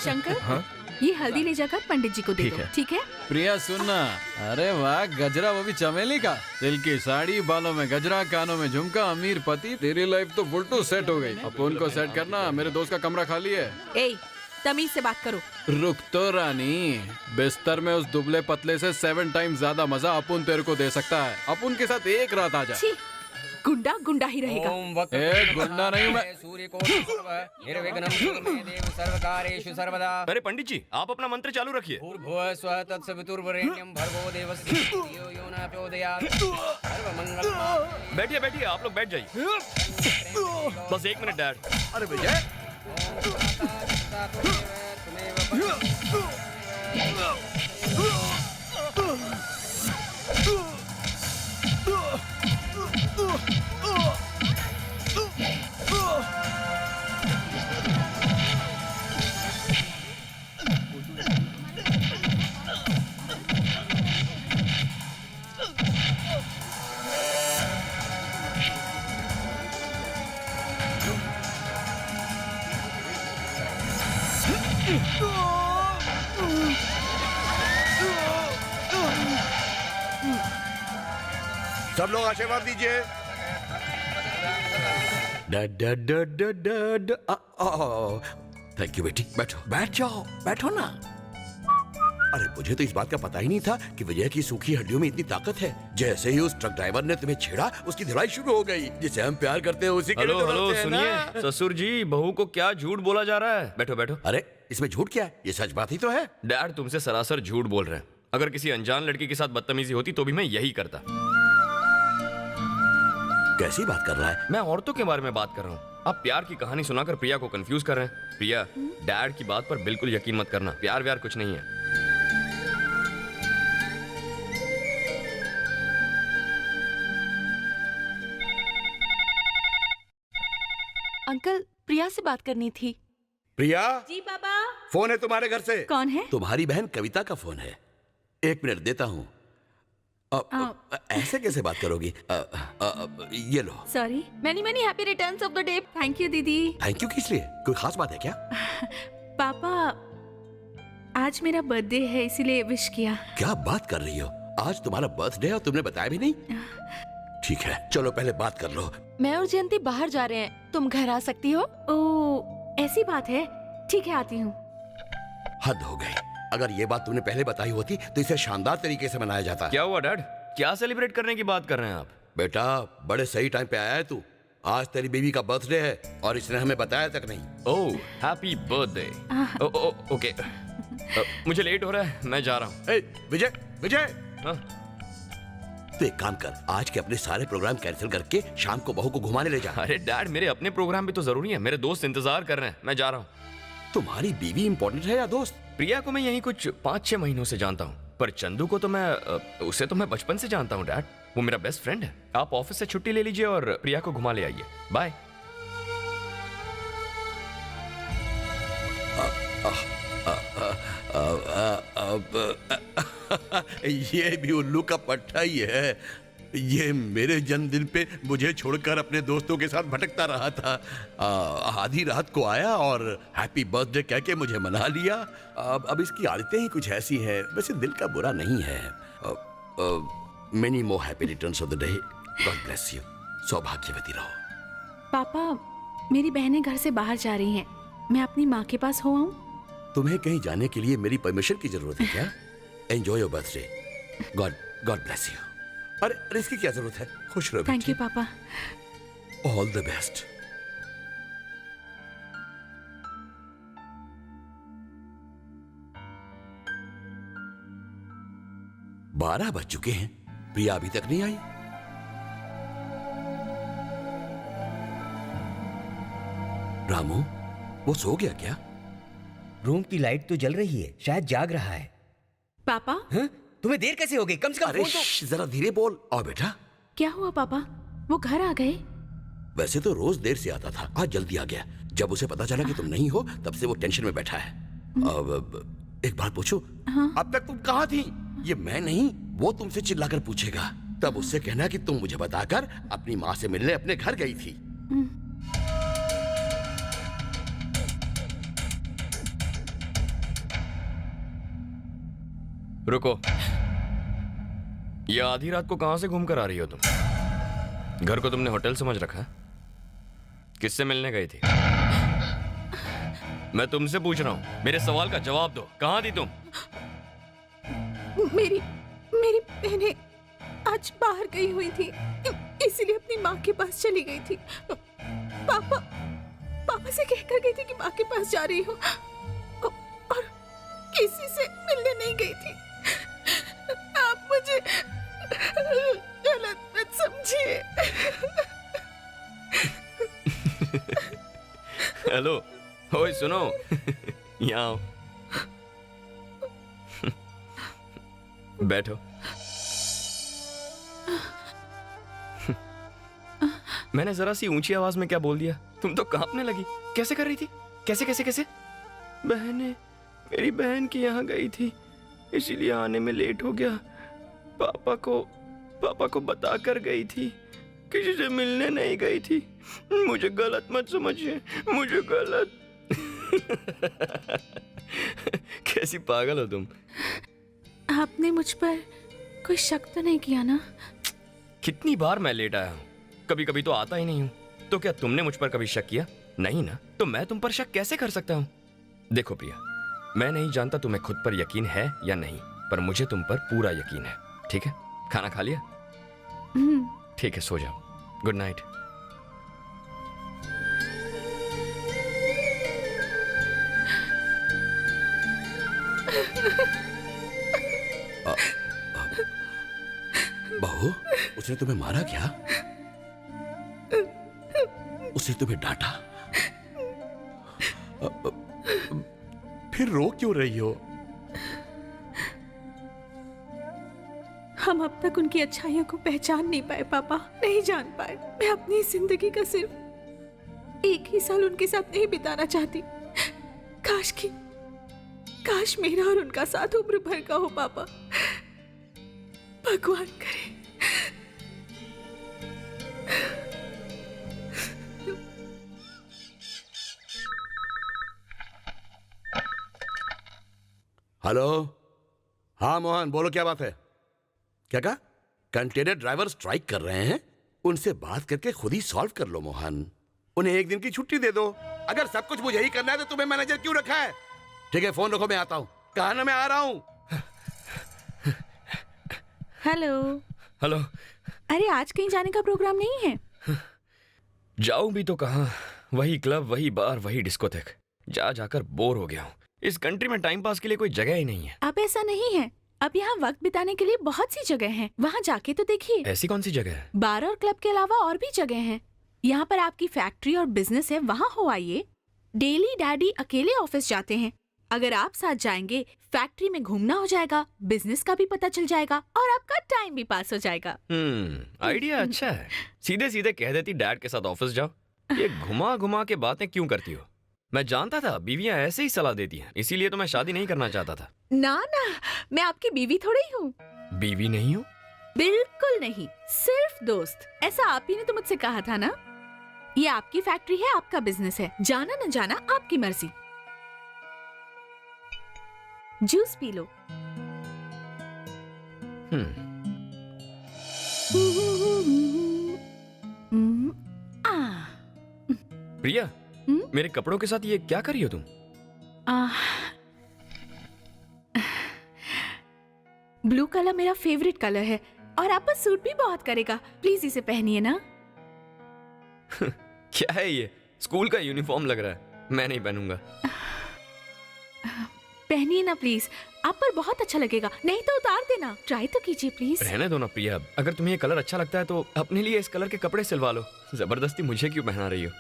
शंकर, हाँ? ये हल्दी ले जाकर पंडित जी को दे ठीक दो, है। ठीक है? प्रिया सुनना, अरे वाह गजरा, वो भी चमेली का, सिल्की साड़ी, बालों में गजरा, कानों में झुमका, अमीर पति, तेरी लाइफ तो फुल सेट हो गई। अपुन को सेट करना, मेरे दोस्त का कमरा खाली है। ए, तमीज से बात करो। रुक तो रानी, बिस्तर में उस दुबले पतले से 7 टाइम ज्यादा मजा अपुन तेरे को दे सकता है। अपुन के साथ एक रात आ जा। छी, गुंडा गुंडा ही रहेगा। ए गुंडा नहीं हूँ मैं। सूर्य को निर्विघ्नं कुरु मे देव सर्वकार्येषु सर्वदा। अरे पंडित जी, आप अपना मंत्र चालू रखिए। भूर्भुवः स्वः तत्सवितुर्वरेण्यं भर्गो देवस्य धियो यो न प्रचोदयात्। सर्वमंगल। बैठिए बैठिए, आप लोग बैठ जाइए। बस 1 मिनट डैड। अरे विजय, सब लोग आशीर्वाद दीजिए। थैंक यू बेटी, बैठो, बैठ जाओ, बैठो ना। अरे मुझे तो इस बात का पता ही नहीं था कि विजय की सूखी हड्डियों में इतनी ताकत है। जैसे ही उस ट्रक ड्राइवर ने तुम्हें छेड़ा, उसकी धुलाई शुरू हो गई। जिसे हम प्यार करते हैं उसी के लिए हेलो तो हेलो, रोते हैं ना। सुनिए ससुर जी, बहू को क्या झूठ बोला जा रहा है। बैठो बैठो। अरे इसमें झूठ क्या है? ये सच बात ही तो है। डैड तुमसे सरासर झूठ बोल रहे हैं। अगर किसी अनजान लड़की के साथ बदतमीजी होती तो भी मैं यही करता। कैसी बात कर रहा है? मैं औरतों के बारे में बात कर रहा हूँ। आप प्यार की कहानी सुनाकर प्रिया को कंफ्यूज कर रहे हैं। प्रिया, डैड की बात पर बिल्कुल यकीन मत करना। प्यार व्यार कुछ नहीं है। अंकल, प्रिया से बात करनी थी। प्रिया, जी पापा। फोन है तुम्हारे घर से। कौन है? तुम्हारी बहन कविता का फोन है। 1 मिनट देता हूँ। ऐसे कैसे बात करोगी? ये लो। Sorry. Many many happy returns of the day. Thank you दीदी। थैंक यू किस लिए? कोई खास बात है क्या? पापा, आज मेरा बर्थडे है, इसीलिए विश किया। क्या बात कर रही हो? आज तुम्हारा बर्थडे है और तुमने बताया भी नहीं? ठीक है, चलो पहले बात कर लो। मैं और जयंती बाहर जा रहे हैं, तुम घर आ सकती हो? ओ, ऐसी बात है। ठीक है, आती हूँ। हद हो गई। अगर ये बात तुमने पहले बताई होती तो इसे शानदार तरीके से मनाया जाता। क्या हुआ डैड? क्या सेलिब्रेट करने की बात कर रहे हैं आप? बेटा, बड़े सही टाइम पे आया है तू। आज तेरी बीवी का बर्थडे है और इसने हमें बताया तक नहीं। ओह, हैप्पी बर्थडे। ओके, मुझे लेट हो रहा है, मैं जा रहा हूँ। विजय, विजय, हाँ? तो एक काम कर, आज के अपने सारे प्रोग्राम कैंसिल करके शाम को बहू को घुमाने ले जा। अरे डैड, मेरे अपने प्रोग्राम भी तो जरूरी है। मेरे दोस्त इंतजार कर रहे हैं, मैं जा रहा हूँ। तुम्हारी बीवी इंपॉर्टेंट है या दोस्त? प्रिया को मैं यही कुछ 5-6 महीनों से जानता हूँ, पर चंदू को तो उसे तो मैं बचपन से जानता हूँ डैड। वो मेरा बेस्ट फ्रेंड है। आप ऑफिस से छुट्टी ले लीजिए और प्रिया को घुमा ले आइए। बाय। ये भी उल्लू का पट्टा ही है। ये मेरे जन्मदिन पे मुझे छोड़कर अपने दोस्तों के साथ भटकता रहा था। आधी रात को आया और हैप्पी बर्थडे कह के मुझे मना लिया। अब इसकी आदतें ही कुछ ऐसी हैं। वैसे दिल का बुरा नहीं है। Many more happy returns of the day. God bless you. सौभाग्यवती रहो। पापा, मेरी बहनें घर से बाहर जा रही हैं। मैं अपनी माँ के पास हो आऊं? तुम्हें कहीं जाने के लिए मेरी परमिशन की जरूरत है क्या? Enjoy your birthday. God bless you. अरे इसकी क्या जरूरत है? खुश रहो। थैंक यू पापा। All the best. बारह बज चुके हैं, प्रिया अभी तक नहीं आई। रामू, वो सो गया क्या? रूम की लाइट तो जल रही है, शायद जाग रहा है। पापा, हाँ? तुम्हें देर कैसे हो गई? कम से कम अरे फोन तो। जरा धीरे बोल। और बेटा, क्या हुआ पापा? वो घर आ गए? वैसे तो रोज देर से आता था, आज जल्दी आ गया। जब उसे पता चला कि तुम नहीं हो, तब से वो टेंशन में बैठा है। अब एक बात पूछूं? हाँ? अब तक तुम कहाँ थी? ये मैं नहीं, वो तुमसे चिल्लाकर पूछेगा। तब उससे कहना कि तुम मुझे बताकर अपनी माँ से मिलने अपने घर गई थी। रुको, ये आधी रात को कहां से घूम कर आ रही हो तुम? घर को तुमने होटल समझ रखा है? किससे मिलने गई थी? मैं तुमसे पूछ रहा हूं, मेरे सवाल का जवाब दो। कहां थी तुम? मेरी बहनें आज बाहर गई हुई थी, इसीलिए अपनी माँ के पास चली गई थी। पापा से कहकर गई थी कि माँ के पास जा रही हूँ और किसी से मिलने नहीं गई थी। आप मुझे गलत मत समझिए। हेलो, ओए सुनो, यहाँ आओ। बैठो। मैंने जरा सी ऊंची आवाज में क्या बोल दिया? तुम तो कांपने लगी। कैसे कर रही थी? कैसे कैसे कैसे? मेरी बहन की यहाँ गई थी, इसीलिए आने में लेट हो गया। पापा को बता कर गई थी, किसी से मिलने नहीं गई थी। मुझे गलत मत समझिए, मुझे गलत। कैसी पागल हो तुम? आपने मुझ पर कोई शक तो नहीं किया ना? कितनी बार मैं लेट आया हूँ, कभी कभी तो आता ही नहीं हूँ। तो क्या तुमने मुझ पर कभी शक किया? नहीं ना, तो मैं तुम पर शक कैसे कर सकता हूँ? देखो प्रिया, मैं नहीं जानता तुम्हें खुद पर यकीन है या नहीं, पर मुझे तुम पर पूरा यकीन है। ठीक है, खाना खा लिया? ठीक है, सो जाओ। Good night. बहू, उसने तुम्हें मारा क्या? उसने तुम्हें डांटा? फिर रो क्यों रही हो? हम अब तक उनकी अच्छाइयों को पहचान नहीं पाए पापा, नहीं जान पाए। मैं अपनी जिंदगी का सिर्फ एक ही साल उनके साथ नहीं बिताना चाहती। काश मेरा और उनका साथ उम्र भर का हो पापा। भगवान करे। हेलो, हाँ मोहन, बोलो क्या बात है? क्या कहा? कंटेनर ड्राइवर स्ट्राइक कर रहे हैं? उनसे बात करके खुद ही सॉल्व कर लो मोहन। उन्हें एक दिन की छुट्टी दे दो। अगर सब कुछ मुझे ही करना है तो तुम्हें मैनेजर क्यों रखा है? ठीक है, फोन रखो, मैं आता हूँ। कहा ना मैं आ रहा हूँ। हेलो। अरे आज कहीं जाने का प्रोग्राम नहीं है? जाऊं भी तो कहां? वही क्लब, वही बार, वही डिस्कोथेक। जाकर बोर हो गया हूँ। इस कंट्री में टाइम पास के लिए कोई जगह ही नहीं है। अब ऐसा नहीं है, अब यहाँ वक्त बिताने के लिए बहुत सी जगह हैं। वहाँ जाके तो देखिए। ऐसी कौन सी जगह है? बार और क्लब के अलावा और भी जगह हैं। यहाँ पर आपकी फैक्ट्री और बिजनेस है, वहाँ हो आइए। डेली डैडी अकेले ऑफिस जाते हैं। अगर आप साथ जाएंगे, फैक्ट्री में घूमना हो जाएगा, बिजनेस का भी पता चल जाएगा और आपका टाइम भी पास हो जाएगा। आइडिया अच्छा है। सीधे सीधे कह देती डैड के साथ ऑफिस जाओ। ये घुमा घुमा के बातें क्यों करती हो? मैं जानता था बीवियां ऐसे ही सलाह देती हैं, इसीलिए तो मैं शादी नहीं करना चाहता था। ना, मैं आपकी बीवी थोड़ी हूँ। बीवी नहीं हो? बिल्कुल नहीं, सिर्फ दोस्त। ऐसा आप ही ने तो मुझसे कहा था ना। ये आपकी फैक्ट्री है, आपका बिजनेस है, जाना न जाना आपकी मर्जी। Juice P low. प्रिया, मेरे कपड़ों के साथ ये क्या कर रही हो तुम? ब्लू कलर मेरा फेवरेट कलर है और आप पर सूट भी बहुत करेगा। प्लीज इसे पहनिए ना। क्या है ये? स्कूल का यूनिफॉर्म लग रहा है। मैं नहीं पहनूंगा। पहनिए ना प्लीज, आप पर बहुत अच्छा लगेगा। नहीं तो उतार देना, ट्राई तो कीजिए प्लीज। रहने दो ना प्रिया, अगर तुम्हें ये कलर अच्छा लगता है तो अपने लिए इस कलर के कपड़े सिलवा लो। जबरदस्ती मुझे क्यों पहना रही हो?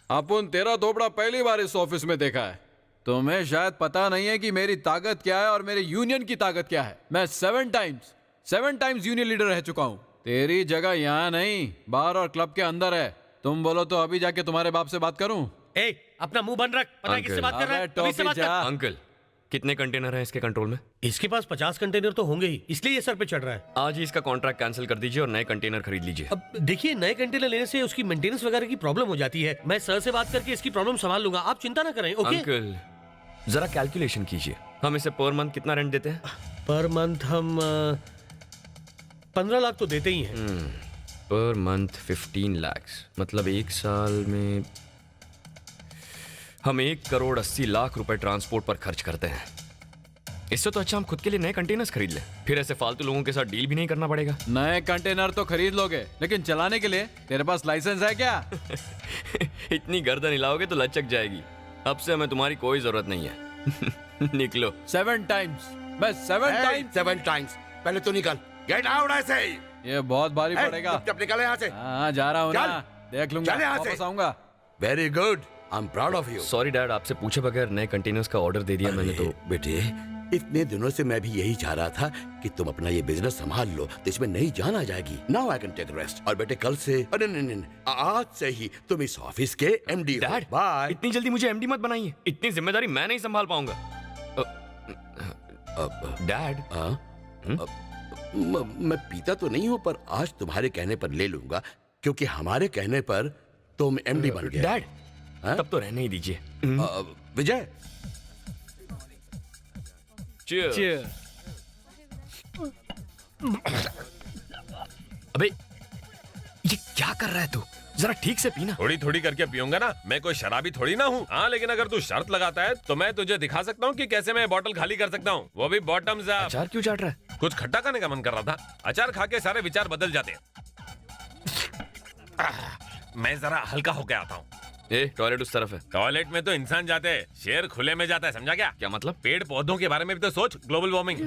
अपुन तेरा दोबड़ा पहली बार इस ऑफिस में देखा है। तुम्हें शायद पता नहीं है कि मेरी ताकत क्या है और मेरे यूनियन की ताकत क्या है। मैं 7 टाइम्स यूनियन लीडर रह चुका हूँ। तेरी जगह यहाँ नहीं, बार और क्लब के अंदर है। तुम बोलो तो अभी जाके तुम्हारे बाप से बात करूँ? ए, अपना मुंह बंद रख। पता है किससे बात कर रहा है? टॉफी जा। अंकल, कितने कंटेनर हैं इसके कंट्रोल में? इसके पास 50 कंटेनर तो होंगे ही, इसलिए ये सर पे चढ़ रहा है। आज ही इसका कॉन्ट्रैक्ट कैंसिल कर दीजिए और नए कंटेनर खरीद लीजिए। अब देखिए, नए कंटेनर लेने से उसकी मेंटेनेंस वगैरह की प्रॉब्लम हो जाती है। मैं सर से बात करके इसकी प्रॉब्लम संभाल लूंगा, आप चिंता ना करें। ओके अंकल जरा कैलकुलेशन कीजिए, हम इसे पर मंथ कितना रेंट देते हैं? पर मंथ हम 15 लाख तो देते ही हैं। पर मंथ 15 लाख, मतलब एक साल में हम 1,80,00,000 रुपए ट्रांसपोर्ट पर खर्च करते हैं। इससे तो अच्छा हम खुद के लिए नए कंटेनर्स खरीद लें, फिर ऐसे फालतू लोगों के साथ डील भी नहीं करना पड़ेगा। नए कंटेनर तो खरीद लोगे, लेकिन चलाने के लिए तेरे पास लाइसेंस है क्या? इतनी गर्दन हिलाओगे तो लचक जाएगी। अब से हमें तुम्हारी कोई जरूरत नहीं है। निकलो। 7 टाइम्स, मैं 7 टाइम्स। 7 टाइम्स। पहले तो निकल, गेट आउट ऐसे ही। ये बहुत भारी पड़ेगा। चुपचाप निकल यहाँ से। हाँ, जा रहा हूँ चल। ना, देख लूंगा, चल यहाँ से। वापस आऊंगा। Very good, I am proud of you. Sorry dad, आपसे पूछे बगैर नए कंटेनर्स का ऑर्डर दे दिया मैंने तो। बेटे, इतने दिनों से मैं भी यही चाह रहा था कि तुम अपना ये बिजनेस संभाल लो, तो इसमें नई जान आ जाएगी। Now I can take rest. और बेटे कल से, अरे नहीं, आज से ही तुम इस ऑफिस के एमडी हो। Dad, bye. इतनी जल्दी मुझे एमडी मत बनाइए, इतनी जिम्मेदारी मैं नहीं संभाल पाऊंगा। डैड, मैं पीता तो नहीं हूँ, पर आज तुम्हारे कहने पर ले लूंगा, क्योंकि हमारे कहने पर तुम एमडी बन गए। डैड, हाँ? तब तो रहने ही दीजिए। विजय, Cheers. अबे ये क्या कर रहा है तू? जरा ठीक से पीना। थोड़ी थोड़ी करके पीऊंगा ना, मैं कोई शराबी थोड़ी ना हूँ। हाँ, लेकिन अगर तू शर्त लगाता है तो मैं तुझे दिखा सकता हूँ कि कैसे मैं बोतल खाली कर सकता हूँ, वो भी बॉटम्स अप। अचार क्यों चाट रहा है? कुछ खट्टा खाने का मन कर रहा था, अचार खा के सारे विचार बदल जाते हैं। मैं जरा हल्का होके आता हूँ। ए, टॉयलेट उस तरफ है। टॉयलेट में तो इंसान जाते हैं, शेर खुले में जाता है, समझा क्या? क्या मतलब? पेड़ पौधों के बारे में भी तो सोच, ग्लोबल वार्मिंग।